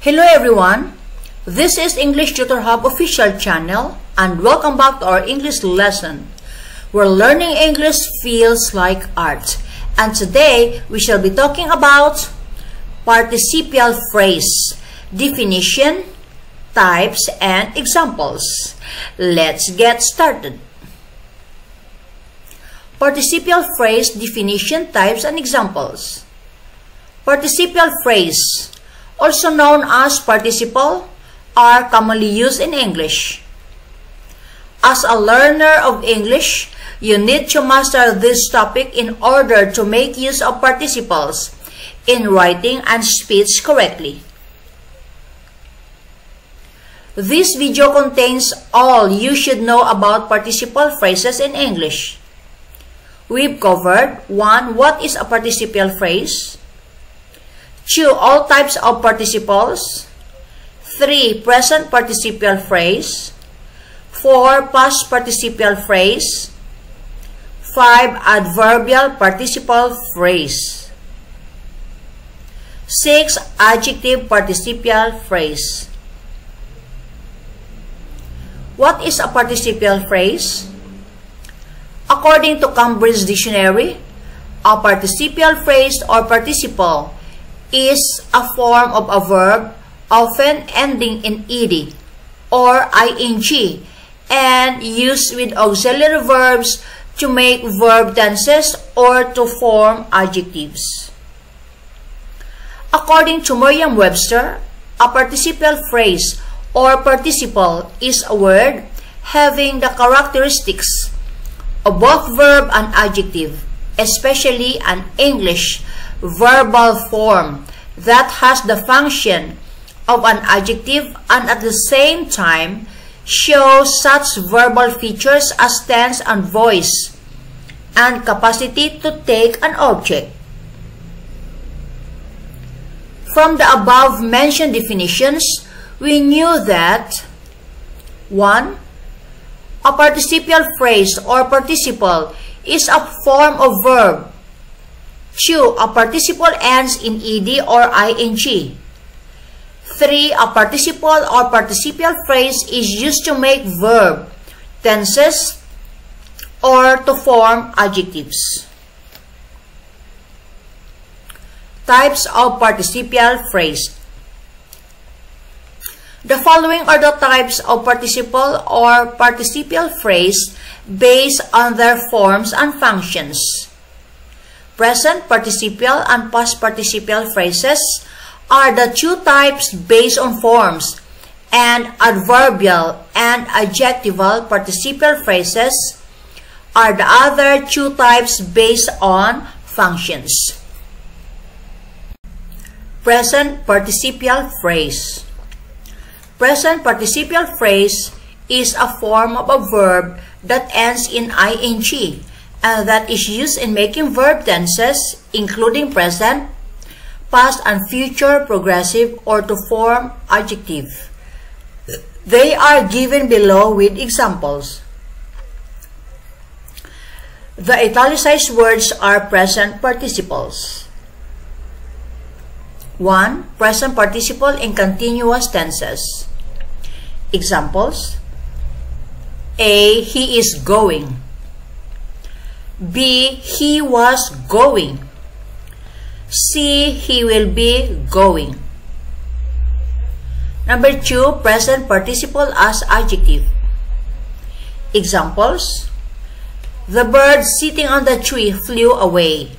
Hello everyone, this is English Tutor Hub official channel and welcome back to our English lesson where learning English feels like art. And today we shall be talking about participial phrase, definition, types, and examples. Let's get started. Participial phrase, definition, types, and examples. Participial phrase, also known as participle, are commonly used in English. As a learner of English, you need to master this topic in order to make use of participles in writing and speech correctly. This video contains all you should know about participle phrases in English. We've covered 1. What is a participial phrase? 2. All types of participles. 3. Present participial phrase. 4. Past participial phrase. 5. Adverbial participial phrase. 6. Adjective participial phrase. What is a participial phrase? According to Cambridge Dictionary, a participial phrase or participle is a form of a verb often ending in ed or ing and used with auxiliary verbs to make verb tenses or to form adjectives. According to Merriam-Webster, a participial phrase or participle is a word having the characteristics of both verb and adjective, especially an English verbal form that has the function of an adjective and at the same time shows such verbal features as tense and voice and capacity to take an object. From the above mentioned definitions, we knew that 1. A participial phrase or participle is a form of verb. 2. A participle ends in ed or ing. 3. A participle or participial phrase is used to make verb, tenses, or to form adjectives. Types of participial phrase. The following are the types of participle or participial phrase based on their forms and functions. Present participial and past participial phrases are the two types based on forms, and adverbial and adjectival participial phrases are the other two types based on functions. Present participial phrase. Present participial phrase is a form of a verb that ends in ing and that is used in making verb tenses, including present, past, and future progressive, or to form adjective. They are given below with examples. The italicized words are present participles. 1. Present participle in continuous tenses. Examples: A. He is going. B. He was going. C. He will be going. Number 2. Present participle as adjective. Examples: The bird sitting on the tree flew away.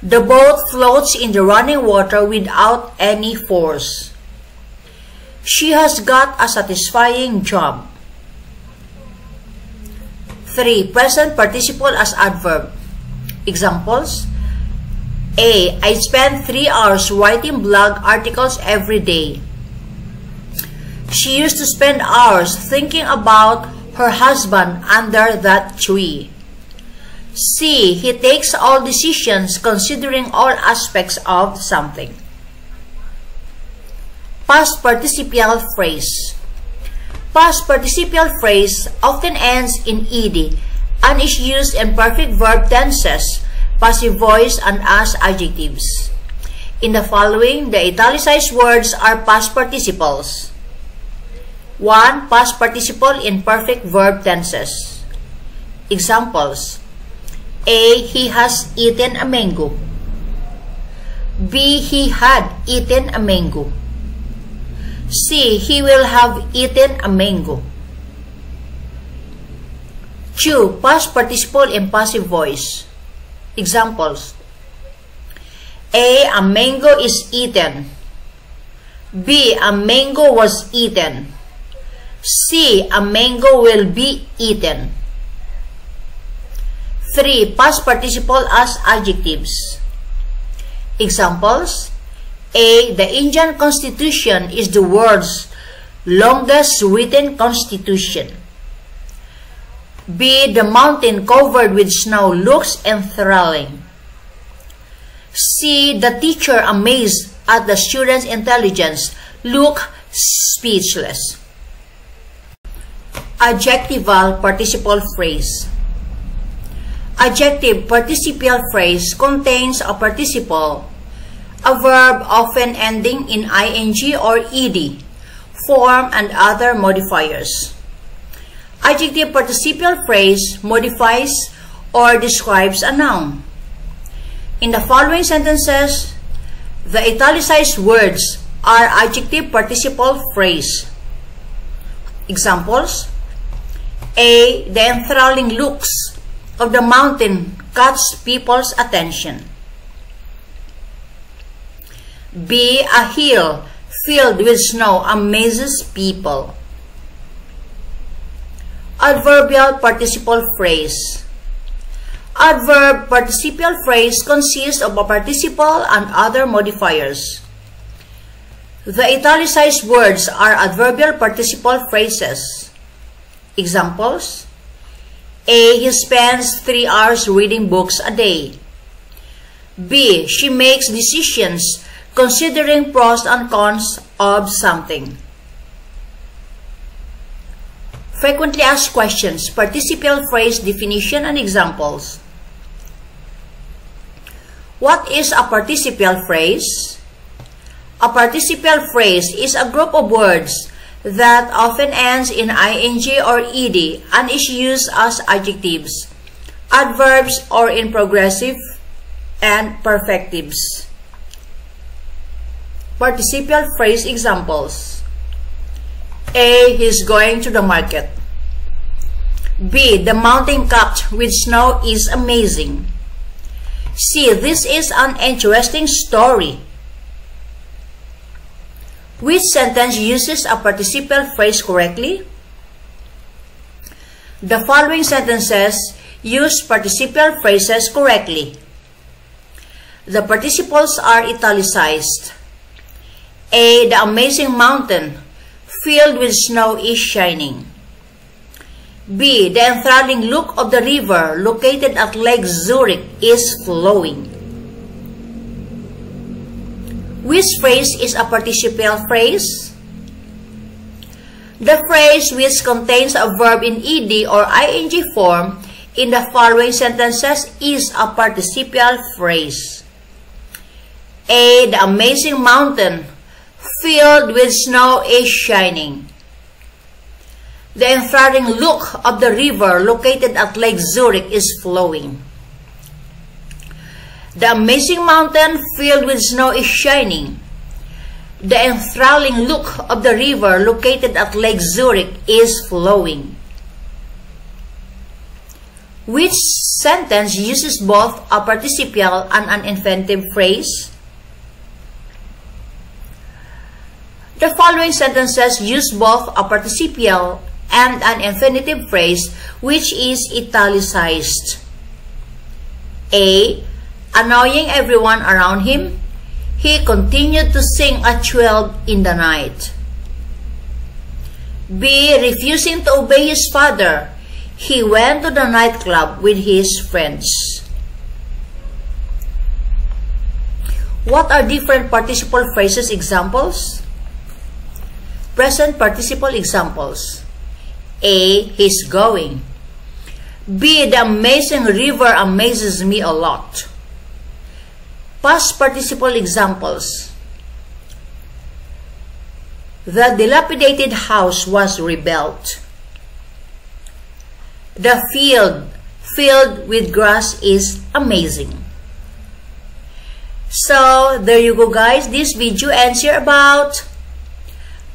The boat floats in the running water without any force. She has got a satisfying job. 3. Present participle as adverb. Examples: A. I spend 3 hours writing blog articles every day. She used to spend hours thinking about her husband under that tree. C. He takes all decisions considering all aspects of something. Past participial phrase. Past participial phrase often ends in ed and is used in perfect verb tenses, passive voice, and as adjectives. In the following, the italicized words are past participles. 1. Past participle in perfect verb tenses. Examples: A. He has eaten a mango. B. He had eaten a mango. C. He will have eaten a mango. 2. Past participle in passive voice. Examples: A mango is eaten. B. A mango was eaten. C. A mango will be eaten. 3. Past participle as adjectives. Examples: A. The Indian Constitution is the world's longest written constitution. B. The mountain covered with snow looks enthralling. C. The teacher, amazed at the students' intelligence, looked speechless. Adjectival participle phrase. Adjective participial phrase contains a participle, a verb often ending in ing or ed, form, and other modifiers. Adjective participial phrase modifies or describes a noun. In the following sentences, the italicized words are adjective participle phrase. Examples: A. The enthralling looks of the mountain catch people's attention. B. A hill filled with snow amazes people. Adverbial participle phrase. Adverb participial phrase consists of a participle and other modifiers. The italicized words are adverbial participle phrases. Examples: A. He spends 3 hours reading books a day. B. She makes decisions considering pros and cons of something. Frequently asked questions, participial phrase definition and examples. What is a participial phrase? A participial phrase is a group of words that often ends in ing or ed and is used as adjectives, adverbs, or in progressive and perfectives. Participial phrase examples: A. He's going to the market. B. The mountain capped with snow is amazing. C. This is an interesting story. Which sentence uses a participial phrase correctly? The following sentences use participial phrases correctly. The participles are italicized. A. The amazing mountain filled with snow is shining. B. The enthralling look of the river located at Lake Zurich is flowing. Which phrase is a participial phrase? The phrase which contains a verb in ed or ing form in the following sentences is a participial phrase. A. The amazing mountain filled with snow is shining. The enthralling look of the river located at Lake Zurich is flowing. The amazing mountain filled with snow is shining. The enthralling look of the river located at Lake Zurich is flowing. Which sentence uses both a participial and an infinitive phrase? The following sentences use both a participial and an infinitive phrase which is italicized. A. Annoying everyone around him, he continued to sing at 12 in the night. B. Refusing to obey his father, he went to the nightclub with his friends. What are different participle phrases examples? Present participle examples. A. He's going. B. The amazing river amazes me a lot. Past participle examples. The dilapidated house was rebuilt. The field filled with grass is amazing. So, there you go guys. This video ends here about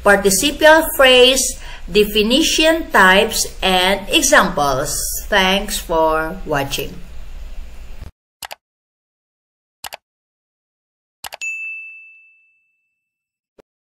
participial phrase, definition types, and examples. Thanks for watching.